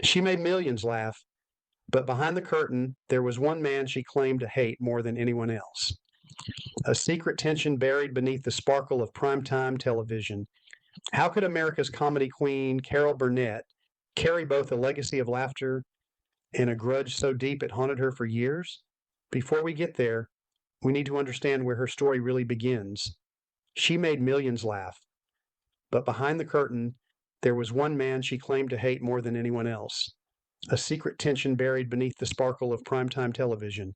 She made millions laugh, but behind the curtain, there was one man she claimed to hate more than anyone else. A secret tension buried beneath the sparkle of primetime television. How could America's comedy queen, Carol Burnett, carry both a legacy of laughter and a grudge so deep it haunted her for years? Before we get there, we need to understand where her story really begins. She made millions laugh, but behind the curtain, there was one man she claimed to hate more than anyone else. A secret tension buried beneath the sparkle of primetime television.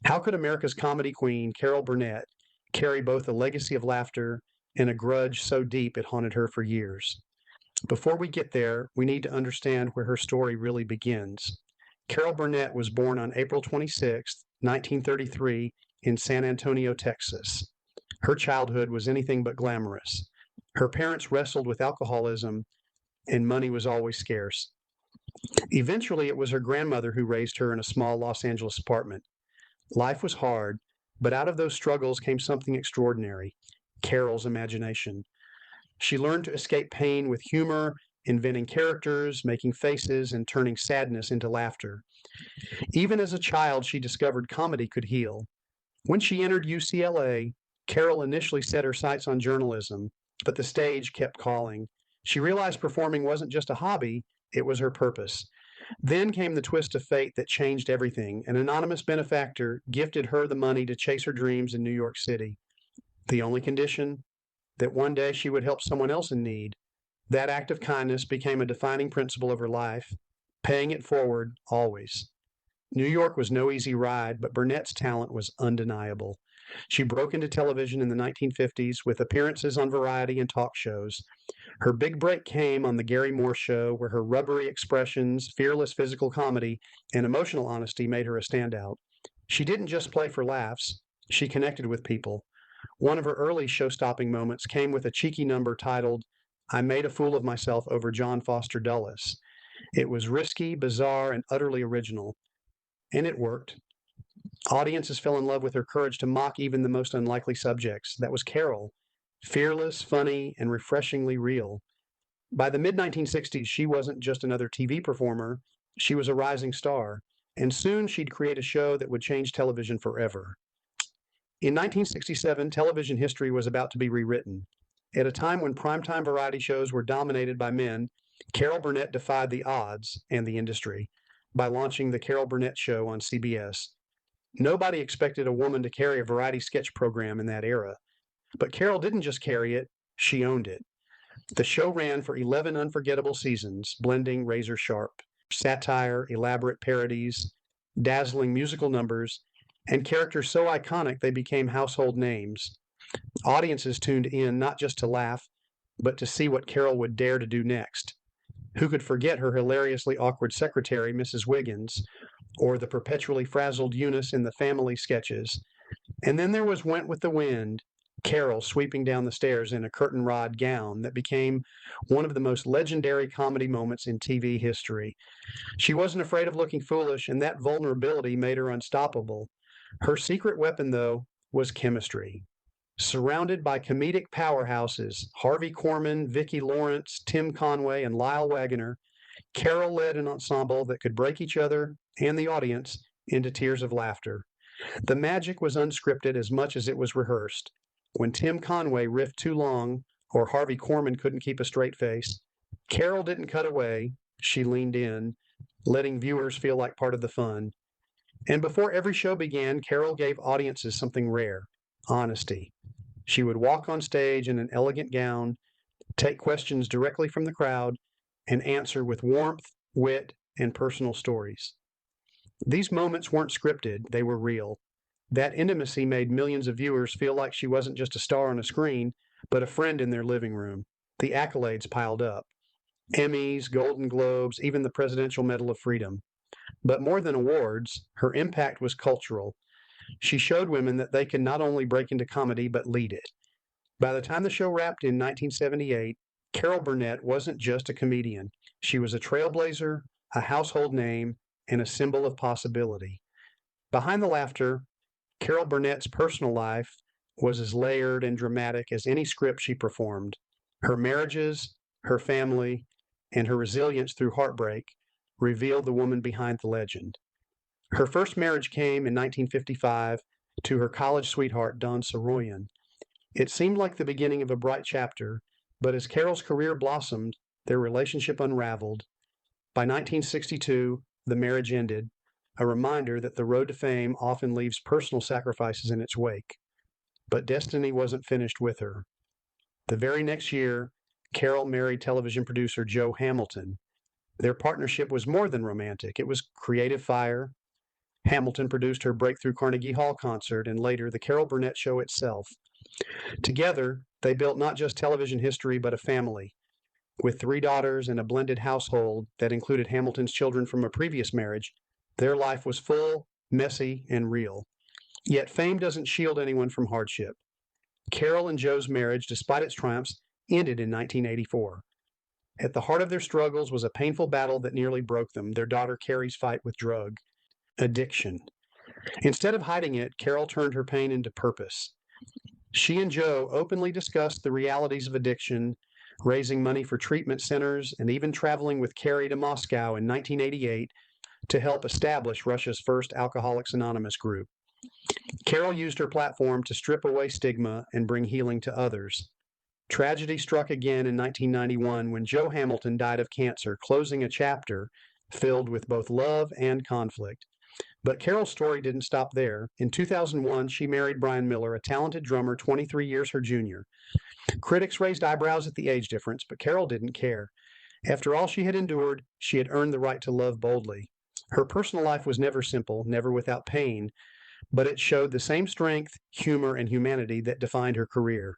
How could America's comedy queen, Carol Burnett, carry both a legacy of laughter and a grudge so deep it haunted her for years? Before we get there, we need to understand where her story really begins. Carol Burnett was born on April 26, 1933, in San Antonio, Texas. Her childhood was anything but glamorous. Her parents wrestled with alcoholism, and money was always scarce. Eventually, it was her grandmother who raised her in a small Los Angeles apartment. Life was hard, but out of those struggles came something extraordinary: Carol's imagination. She learned to escape pain with humor, inventing characters, making faces, and turning sadness into laughter. Even as a child, she discovered comedy could heal. When she entered UCLA, Carol initially set her sights on journalism, but the stage kept calling. She realized performing wasn't just a hobby, it was her purpose. Then came the twist of fate that changed everything. An anonymous benefactor gifted her the money to chase her dreams in New York City. The only condition? That one day she would help someone else in need. That act of kindness became a defining principle of her life, paying it forward always. New York was no easy ride, but Burnett's talent was undeniable. She broke into television in the 1950s with appearances on variety and talk shows. Her big break came on The Gary Moore Show, where her rubbery expressions, fearless physical comedy, and emotional honesty made her a standout. She didn't just play for laughs, she connected with people. One of her early show stopping moments came with a cheeky number titled, I Made a Fool of Myself Over John Foster Dulles. It was risky, bizarre, and utterly original. And it worked. Audiences fell in love with her courage to mock even the most unlikely subjects. That was Carol, fearless, funny, and refreshingly real. By the mid 1960s, she wasn't just another TV performer, she was a rising star. And soon she'd create a show that would change television forever. In 1967, television history was about to be rewritten. At a time when primetime variety shows were dominated by men, Carol Burnett defied the odds and the industry by launching The Carol Burnett Show on CBS. Nobody expected a woman to carry a variety sketch program in that era. But Carol didn't just carry it, she owned it. The show ran for 11 unforgettable seasons, blending razor sharp satire, elaborate parodies, dazzling musical numbers, and characters so iconic they became household names. Audiences tuned in not just to laugh, but to see what Carol would dare to do next. Who could forget her hilariously awkward secretary, Mrs. Wiggins, or the perpetually frazzled Eunice in the family sketches? And then there was Went with the Wind, Carol sweeping down the stairs in a curtain rod gown that became one of the most legendary comedy moments in TV history. She wasn't afraid of looking foolish, and that vulnerability made her unstoppable. Her secret weapon, though, was chemistry. Surrounded by comedic powerhouses, Harvey Korman, Vicki Lawrence, Tim Conway, and Lyle Waggoner, Carol led an ensemble that could break each other and the audience into tears of laughter. The magic was unscripted as much as it was rehearsed. When Tim Conway riffed too long or Harvey Korman couldn't keep a straight face, Carol didn't cut away, she leaned in, letting viewers feel like part of the fun. And before every show began, Carol gave audiences something rare: honesty. She would walk on stage in an elegant gown, take questions directly from the crowd, and answer with warmth, wit, and personal stories. These moments weren't scripted, they were real. That intimacy made millions of viewers feel like she wasn't just a star on a screen, but a friend in their living room. The accolades piled up: Emmys, Golden Globes, even the Presidential Medal of Freedom. But more than awards, her impact was cultural. She showed women that they could not only break into comedy, but lead it. By the time the show wrapped in 1978, Carol Burnett wasn't just a comedian. She was a trailblazer, a household name, and a symbol of possibility. Behind the laughter, Carol Burnett's personal life was as layered and dramatic as any script she performed. Her marriages, her family, and her resilience through heartbreak revealed the woman behind the legend. Her first marriage came in 1955 to her college sweetheart, Don Soroyan. It seemed like the beginning of a bright chapter, but as Carol's career blossomed, their relationship unraveled. By 1962, the marriage ended, a reminder that the road to fame often leaves personal sacrifices in its wake. But destiny wasn't finished with her. The very next year, Carol married television producer Joe Hamilton. Their partnership was more than romantic. It was creative fire. Hamilton produced her breakthrough Carnegie Hall concert and later the Carol Burnett Show itself. Together, they built not just television history, but a family. With 3 daughters and a blended household that included Hamilton's children from a previous marriage, their life was full, messy, and real. Yet fame doesn't shield anyone from hardship. Carol and Joe's marriage, despite its triumphs, ended in 1984. At the heart of their struggles was a painful battle that nearly broke them, their daughter Carrie's fight with drug addiction. Instead of hiding it, Carol turned her pain into purpose. She and Joe openly discussed the realities of addiction, raising money for treatment centers, and even traveling with Carrie to Moscow in 1988 to help establish Russia's first Alcoholics Anonymous group. Carol used her platform to strip away stigma and bring healing to others. Tragedy struck again in 1991 when Joe Hamilton died of cancer, closing a chapter filled with both love and conflict. But Carol's story didn't stop there. In 2001, she married Brian Miller, a talented drummer 23 years her junior. Critics raised eyebrows at the age difference, but Carol didn't care. After all she had endured, she had earned the right to love boldly. Her personal life was never simple, never without pain, but it showed the same strength, humor, and humanity that defined her career.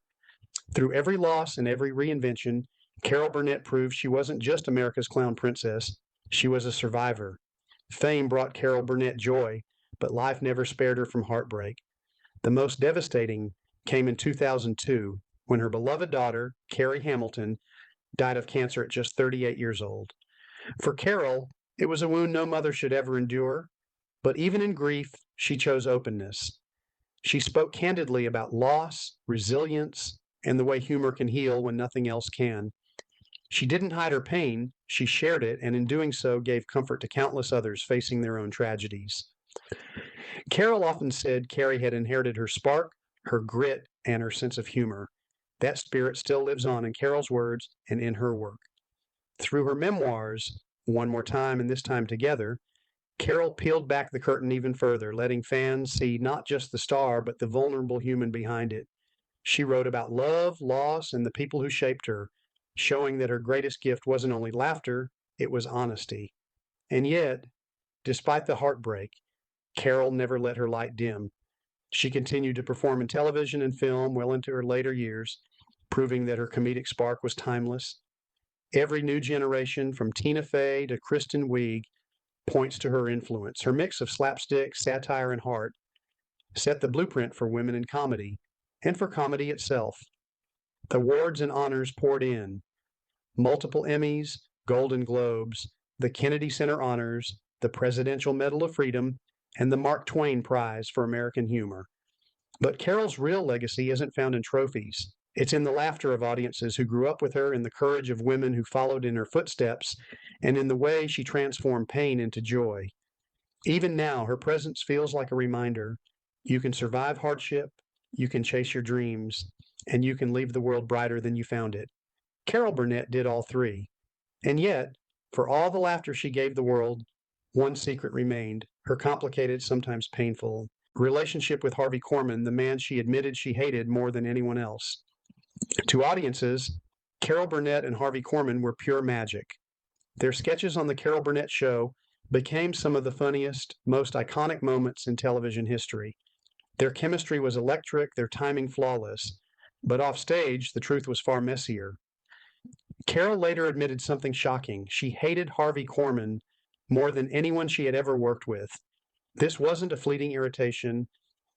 Through every loss and every reinvention, Carol Burnett proved she wasn't just America's clown princess, she was a survivor. Fame brought Carol Burnett joy, but life never spared her from heartbreak. The most devastating came in 2002, when her beloved daughter, Carrie Hamilton, died of cancer at just 38 years old. For Carol, it was a wound no mother should ever endure, but even in grief, she chose openness. She spoke candidly about loss, resilience, and the way humor can heal when nothing else can. She didn't hide her pain, she shared it, and in doing so gave comfort to countless others facing their own tragedies. Carol often said Carrie had inherited her spark, her grit, and her sense of humor. That spirit still lives on in Carol's words and in her work. Through her memoirs, One More Time and This Time Together, Carol peeled back the curtain even further, letting fans see not just the star, but the vulnerable human behind it. She wrote about love, loss, and the people who shaped her, showing that her greatest gift wasn't only laughter, it was honesty. And yet, despite the heartbreak, Carol never let her light dim. She continued to perform in television and film well into her later years, proving that her comedic spark was timeless. Every new generation, from Tina Fey to Kristen Wiig, points to her influence. Her mix of slapstick, satire, and heart set the blueprint for women in comedy, and for comedy itself. Awards and honors poured in. Multiple Emmys, Golden Globes, the Kennedy Center Honors, the Presidential Medal of Freedom, and the Mark Twain Prize for American Humor. But Carol's real legacy isn't found in trophies. It's in the laughter of audiences who grew up with her, in the courage of women who followed in her footsteps, and in the way she transformed pain into joy. Even now, her presence feels like a reminder. You can survive hardship, you can chase your dreams, and you can leave the world brighter than you found it. Carol Burnett did all three. And yet, for all the laughter she gave the world, one secret remained: her complicated, sometimes painful, relationship with Harvey Korman, the man she admitted she hated more than anyone else. To audiences, Carol Burnett and Harvey Korman were pure magic. Their sketches on The Carol Burnett Show became some of the funniest, most iconic moments in television history. Their chemistry was electric, their timing flawless. But off stage, the truth was far messier. Carol later admitted something shocking. She hated Harvey Korman more than anyone she had ever worked with. This wasn't a fleeting irritation.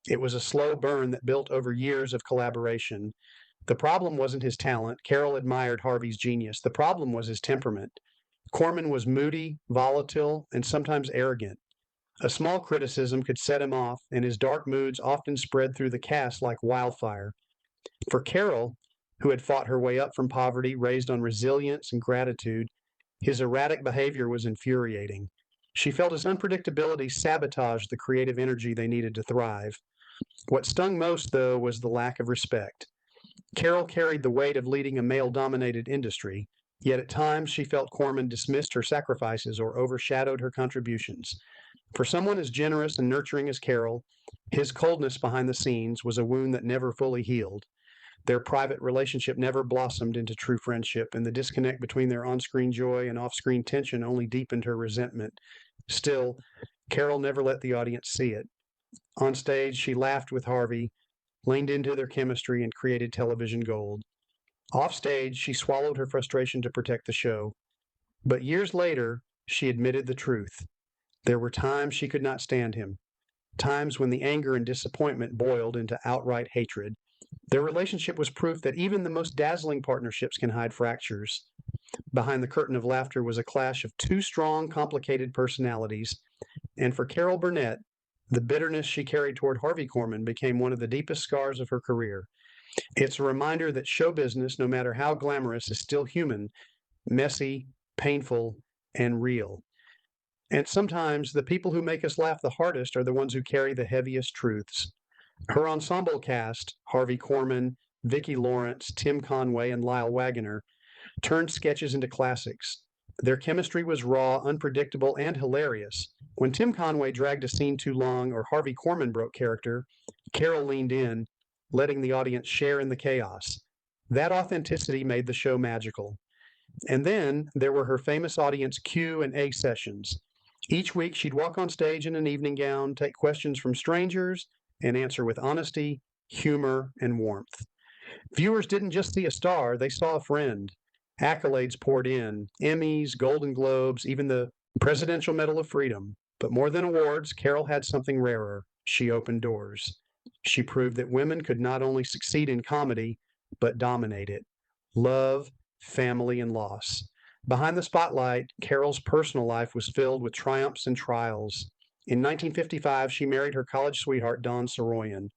It was a slow burn that built over years of collaboration. The problem wasn't his talent. Carol admired Harvey's genius. The problem was his temperament. Korman was moody, volatile, and sometimes arrogant. A small criticism could set him off, and his dark moods often spread through the cast like wildfire. For Carol, who had fought her way up from poverty, raised on resilience and gratitude, His erratic behavior was infuriating. She felt his unpredictability sabotaged the creative energy they needed to thrive. What stung most, though, was the lack of respect. Carol carried the weight of leading a male-dominated industry, yet at times she felt Corman dismissed her sacrifices or overshadowed her contributions. For someone as generous and nurturing as Carol, his coldness behind the scenes was a wound that never fully healed. Their private relationship never blossomed into true friendship, and the disconnect between their on-screen joy and off-screen tension only deepened her resentment. Still, Carol never let the audience see it. On stage, she laughed with Harvey, leaned into their chemistry, and created television gold. Off stage, she swallowed her frustration to protect the show. But years later, she admitted the truth. There were times she could not stand him, times when the anger and disappointment boiled into outright hatred. Their relationship was proof that even the most dazzling partnerships can hide fractures. Behind the curtain of laughter was a clash of two strong, complicated personalities, and for Carol Burnett, the bitterness she carried toward Harvey Korman became one of the deepest scars of her career. It's a reminder that show business, no matter how glamorous, is still human, messy, painful, and real. And sometimes the people who make us laugh the hardest are the ones who carry the heaviest truths. Her ensemble cast, Harvey Korman, Vicki Lawrence, Tim Conway, and Lyle Waggoner, turned sketches into classics. Their chemistry was raw, unpredictable, and hilarious. When Tim Conway dragged a scene too long or Harvey Korman broke character, Carol leaned in, letting the audience share in the chaos. That authenticity made the show magical. And then there were her famous audience Q&A sessions. Each week she'd walk on stage in an evening gown, take questions from strangers, and answer with honesty, humor, and warmth. Viewers didn't just see a star, they saw a friend. Accolades poured in, Emmys, Golden Globes, even the Presidential Medal of Freedom. But more than awards, Carol had something rarer. She opened doors. She proved that women could not only succeed in comedy, but dominate it. Love, family, and loss. Behind the spotlight, Carol's personal life was filled with triumphs and trials. In 1955, she married her college sweetheart, Don Soroyan.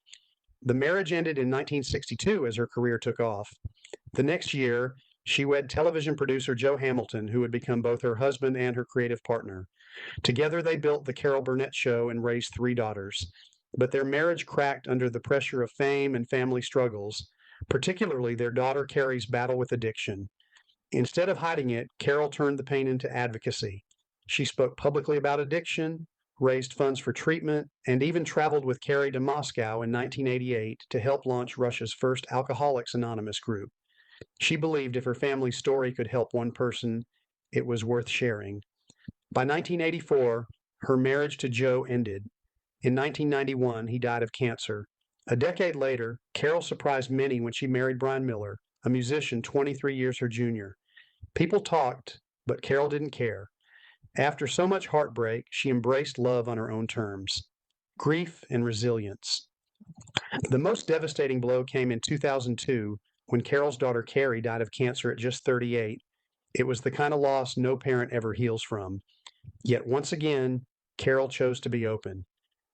The marriage ended in 1962 as her career took off. The next year, she wed television producer Joe Hamilton, who would become both her husband and her creative partner. Together, they built the Carol Burnett Show and raised 3 daughters. But their marriage cracked under the pressure of fame and family struggles, particularly their daughter Carrie's battle with addiction. Instead of hiding it, Carol turned the pain into advocacy. She spoke publicly about addiction, raised funds for treatment, and even traveled with Carrie to Moscow in 1988 to help launch Russia's first Alcoholics Anonymous group. She believed if her family's story could help one person, it was worth sharing. By 1984, her marriage to Joe ended. In 1991, he died of cancer. A decade later, Carol surprised many when she married Brian Miller, a musician 23 years her junior. People talked, but Carol didn't care. After so much heartbreak, she embraced love on her own terms. Grief and resilience. The most devastating blow came in 2002 when Carol's daughter Carrie died of cancer at just 38. It was the kind of loss no parent ever heals from. Yet once again, Carol chose to be open.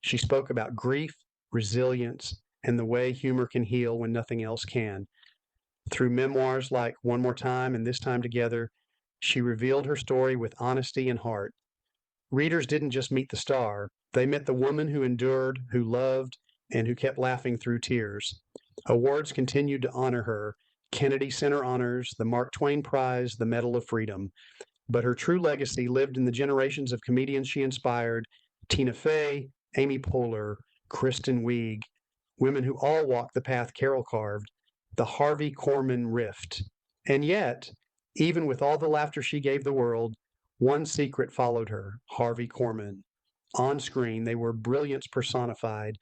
She spoke about grief, resilience, and the way humor can heal when nothing else can. Through memoirs like One More Time and This Time Together, she revealed her story with honesty and heart. Readers didn't just meet the star, they met the woman who endured, who loved, and who kept laughing through tears. Awards continued to honor her: Kennedy Center Honors, the Mark Twain Prize, the Medal of Freedom. But her true legacy lived in the generations of comedians she inspired: Tina Fey, Amy Poehler, Kristen Wiig, women who all walked the path Carol carved, the Harvey Korman rift. And yet, even with all the laughter she gave the world, one secret followed her: Harvey Korman. On screen, they were brilliance personified.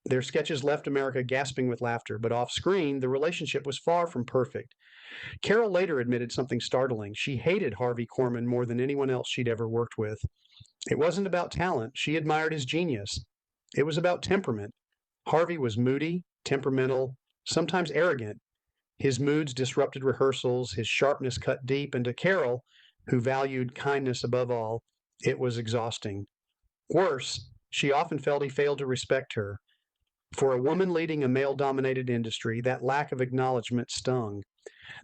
Their sketches left America gasping with laughter, but off screen, the relationship was far from perfect. Carol later admitted something startling. She hated Harvey Korman more than anyone else she'd ever worked with. It wasn't about talent. She admired his genius. It was about temperament. Harvey was moody, temperamental, sometimes arrogant. His moods disrupted rehearsals, his sharpness cut deep, and to Carol, who valued kindness above all, it was exhausting. Worse, she often felt he failed to respect her. For a woman leading a male-dominated industry, that lack of acknowledgement stung.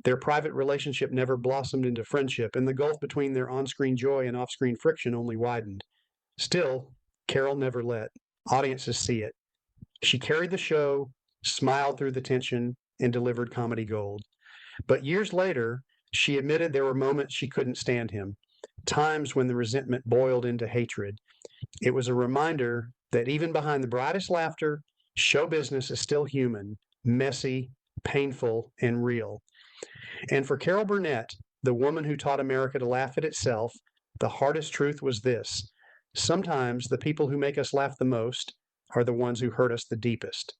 Their private relationship never blossomed into friendship, and the gulf between their on-screen joy and off-screen friction only widened. Still, Carol never let audiences see it. She carried the show, smiled through the tension, and delivered comedy gold. But years later, she admitted there were moments she couldn't stand him, times when the resentment boiled into hatred. It was a reminder that even behind the brightest laughter, show business is still human, messy, painful, and real. And for Carol Burnett, the woman who taught America to laugh at itself, the hardest truth was this: sometimes the people who make us laugh the most are the ones who hurt us the deepest.